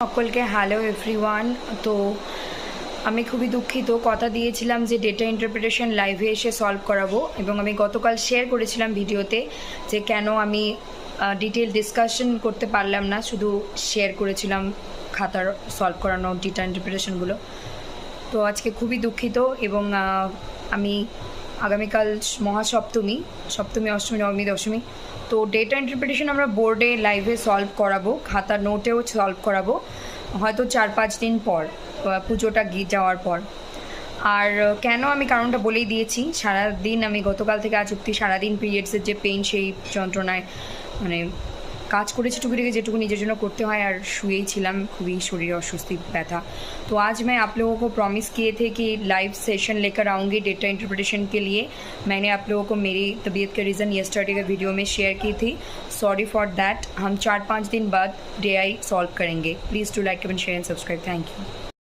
সকলকে hello everyone. তো আমি খুবই দুঃখিত, কথা দিয়েছিলাম যে ডেটা ইন্টারপ্রিটেশন লাইভে এসে সলভ করাবো, এবং আমি গতকাল শেয়ার করেছিলাম ভিডিওতে যে কেন আমি ডিটেল ডিসকাশন করতে পারলাম না, শুধু শেয়ার করেছিলাম খাতার সলভ করানো ডেটা ইন্টারপ্রিটেশনগুলো। তো আজকে খুবই দুঃখিত, এবং আমি আগামীকাল সপ্তমী, অষ্টমী, নবমী, দশমী, তো ডেটা ইন্টারপ্রিটেশন আমরা বোর্ডে লাইভে সলভ করাবো, খাতার নোটেও সলভ করাবো, হয়তো 4-5 দিন পর, পুজোটা যাওয়ার পর। আর কেন আমি কারণটা বলেই দিয়েছি। সারাদিন আমি গতকাল থেকে আজ অব্দি সারাদিন পিরিয়ডসের যে পেইন, সেই যন্ত্রণায় মানে কাজ করেছি টুকি যেটুকু নিজের জন্য করতে হয়, আর শুয়েই ছিলাম, খুবই शरीर অস্বস্তি, ব্যথা। तो आज मैं आप लोगों को प्रॉमिस किए थे कि लाइव सेशन लेकर आऊँगी डेटा इंटरप्रिटेशन के लिए। मैंने आप लोगों को मेरी तबीयत के रीज़न यस्टरडे के वीडियो में शेयर की थी। Sorry for that. हम 4-5 दिन बाद DI सॉल्व करेंगे। Please do like, comment, share and subscribe. Thank you.